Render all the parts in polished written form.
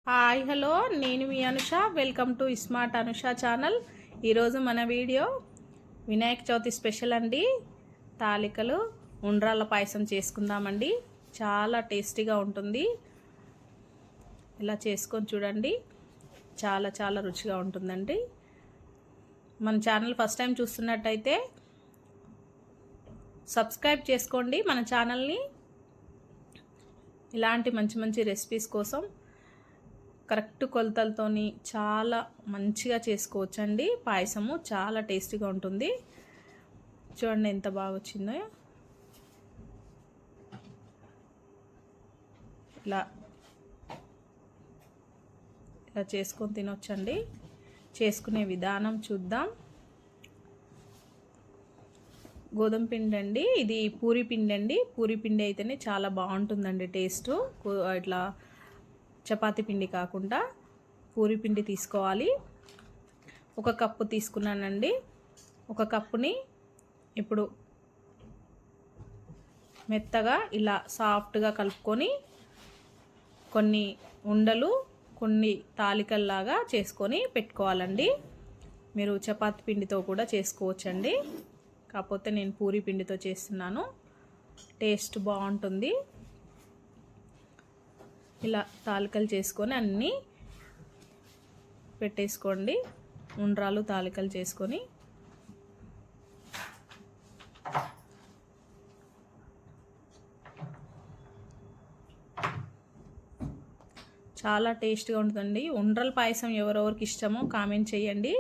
Hi hello, నేను మీ Anusha. Welcome to smart Anusha channel. ఈరోజు మన వీడియో వినాయక చవితి స్పెషల్ అండి. తాలికలు ఉండ్రాళ్ళ పాయసం చేసుకుందామండి. చాలా టేస్టీగా ఉంటుంది. ఇలా చేసుకొని చూడండి, చాలా చాలా రుచిగా ఉంటుందండి. మన ఛానల్ ఫస్ట్ టైం చూస్తున్నట్టయితే సబ్స్క్రైబ్ చేసుకోండి మన ఛానల్ని. ఇలాంటి మంచి మంచి రెసిపీస్ కోసం కరెక్ట్ కొలతలతోని చాలా మంచిగా చేసుకోవచ్చండి. పాయసము చాలా టేస్టీగా ఉంటుంది. చూడండి ఎంత బాగా వచ్చిందో. ఇలా ఇలా చేసుకొని తినొచ్చండి. చేసుకునే విధానం చూద్దాం. గోధుమ పిండి అండి, ఇది పూరి పిండి అండి. పూరి పిండి అయితేనే చాలా బాగుంటుందండి టేస్ట్. ఇట్లా చపాతీ పిండి కాకుండా పూరి పిండి తీసుకోవాలి. ఒక కప్పు తీసుకున్నానండి. ఒక కప్పుని ఇప్పుడు మెత్తగా ఇలా సాఫ్ట్గా కలుపుకొని కొన్ని ఉండలు, కొన్ని తాలికల్లాగా చేసుకొని పెట్టుకోవాలండి. మీరు చపాతీ పిండితో కూడా చేసుకోవచ్చండి, కాకపోతే నేను పూరి పిండితో చేస్తున్నాను. టేస్ట్ బాగుంటుంది. ఇలా తాలికలు చేసుకొని అన్నీ పెట్టేసుకోండి. ఉండ్రాలు తాలికలు చేసుకొని చాలా టేస్ట్గా ఉంటుందండి. ఉండ్రాల పాయసం ఎవరెవరికి ఇష్టమో కామెంట్ చేయండి.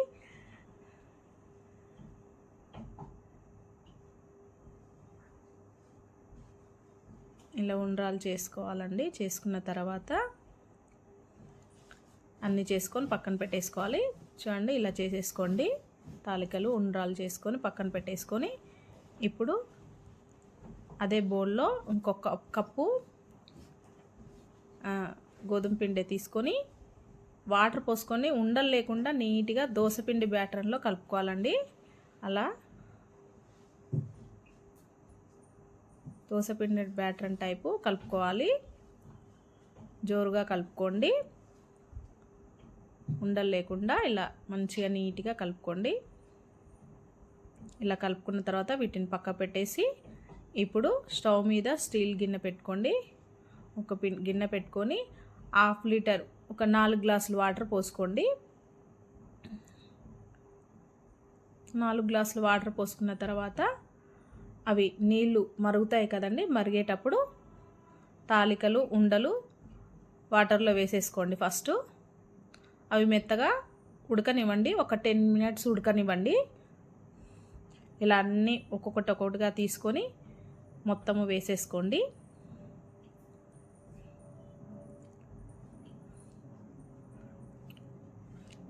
ఇలా ఉండ్రాలు చేసుకోవాలండి. చేసుకున్న తర్వాత అన్నీ చేసుకొని పక్కన పెట్టేసుకోవాలి. చూడండి ఇలా చేసేసుకోండి. తాలికలు ఉండ్రాలు చేసుకొని పక్కన పెట్టేసుకొని ఇప్పుడు అదే బౌల్లో ఇంకొక కప్పు గోధుమ పిండి తీసుకొని వాటర్ పోసుకొని ఉండలు లేకుండా నీట్గా దోసపిండి బ్యాటర్లో కలుపుకోవాలండి. అలా దోసపిండి బ్యాటర్ టైపు కలుపుకోవాలి. జోరుగా కలుపుకోండి. ఉండలు లేకుండా ఇలా మంచిగా నీట్గా కలుపుకోండి. ఇలా కలుపుకున్న తర్వాత వీటిని పక్క పెట్టేసి ఇప్పుడు స్టవ్ మీద స్టీల్ గిన్నె పెట్టుకోండి. ఒక గిన్నె పెట్టుకొని 1/2 లీటర్, ఒక 4 గ్లాసులు వాటర్ పోసుకోండి. 4 గ్లాసులు వాటర్ పోసుకున్న తర్వాత అవి నీళ్ళు మరుగుతాయి కదండి. మరిగేటప్పుడు తాలికలు, ఉండలు వాటర్లో వేసేసుకోండి. ఫస్ట్ అవి మెత్తగా ఉడకనివ్వండి. ఒక 10 మినిట్స్ ఉడకనివ్వండి. ఇలా అన్నీ ఒక్కొక్కటిగా తీసుకొని మొత్తము వేసేసుకోండి.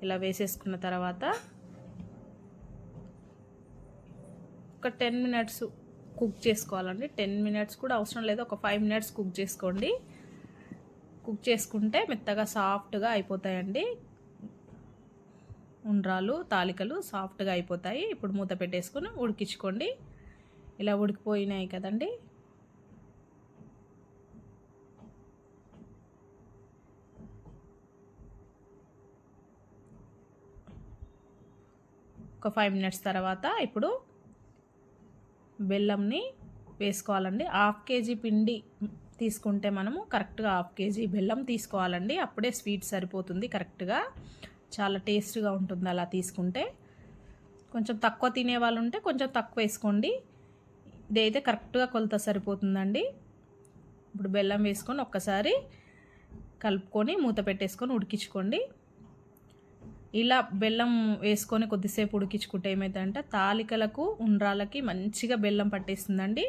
ఇలా వేసేసుకున్న తర్వాత ఒక 10 మినిట్స్ కుక్ చేసుకోవాలండి. 10 మినిట్స్ కూడా అవసరం లేదు, ఒక 5 మినిట్స్ కుక్ చేసుకోండి. కుక్ చేసుకుంటే మెత్తగా సాఫ్ట్గా అయిపోతాయండి. ఉండ్రాలు తాలికలు సాఫ్ట్గా అయిపోతాయి. ఇప్పుడు మూత పెట్టేసుకొని ఉడికించుకోండి. ఇలా ఉడికిపోయినాయి కదండి. ఒక 5 మినిట్స్ తర్వాత ఇప్పుడు బెల్లంని వేసుకోవాలండి. 1/2 కేజీ పిండి తీసుకుంటే మనము కరెక్ట్గా 1/2 కేజీ బెల్లం తీసుకోవాలండి. అప్పుడే స్వీట్ సరిపోతుంది కరెక్ట్గా. చాలా టేస్ట్గా ఉంటుంది అలా తీసుకుంటే. కొంచెం తక్కువ తినే వాళ్ళు ఉంటే కొంచెం తక్కువ వేసుకోండి. ఇదైతే కరెక్ట్గా కొలత సరిపోతుందండి. ఇప్పుడు బెల్లం వేసుకొని ఒక్కసారి కలుపుకొని మూత పెట్టేసుకొని ఉడికించుకోండి. ఇలా బెల్లం వేసుకొని కొద్దిసేపు ఉడికించుకుంటే ఏమవుతుందంటే తాలికలకు, ఉండ్రాలకి మంచిగా బెల్లం పట్టేస్తుందండి.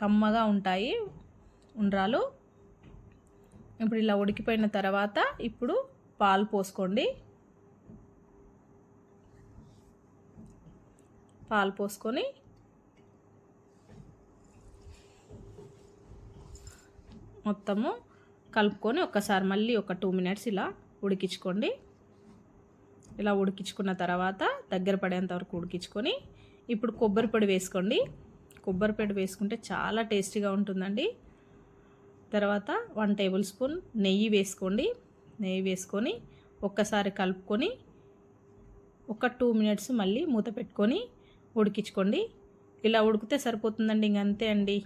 కమ్మగా ఉంటాయి ఉండ్రాలు. ఇప్పుడు ఇలా ఉడికిపోయిన తర్వాత ఇప్పుడు పాలు పోసుకోండి. పాలు పోసుకొని మొత్తము కలుపుకొని ఒక్కసారి మళ్ళీ ఒక 2 మినిట్స్ ఇలా ఉడికించుకోండి. ఇలా ఉడికించుకున్న తర్వాత దగ్గర పడేంత వరకు ఉడికించుకొని ఇప్పుడు కొబ్బరి పొడి వేసుకోండి. కొబ్బరి పొడి వేసుకుంటే చాలా టేస్టీగా ఉంటుందండి. తర్వాత 1 టేబుల్ స్పూన్ నెయ్యి వేసుకోండి. నెయ్యి వేసుకొని ఒక్కసారి కలుపుకొని ఒక 2 మినిట్స్ మళ్ళీ మూత పెట్టుకొని ఉడికించుకోండి. ఇలా ఉడికితే సరిపోతుందండి, ఇంకంతే అండి.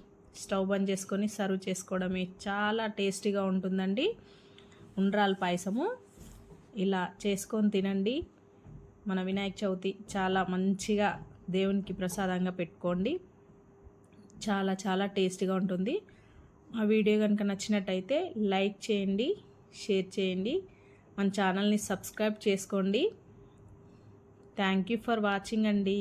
స్టవ్ బంద్ చేసుకొని సర్వ్ చేసుకోవడమే. చాలా టేస్టీగా ఉంటుందండి ఉండ్రాల పాయసము. ఇలా చేసుకొని తినండి. మన వినాయక చవితి చాలా మంచిగా దేవునికి ప్రసాదంగా పెట్టుకోండి. చాలా చాలా టేస్టీగా ఉంటుంది. ఆ వీడియో కనుక నచ్చినట్టయితే లైక్ చేయండి, షేర్ చేయండి, మన ఛానల్ని సబ్స్క్రైబ్ చేసుకోండి. థ్యాంక్ యూ ఫర్ వాచింగ్ అండి.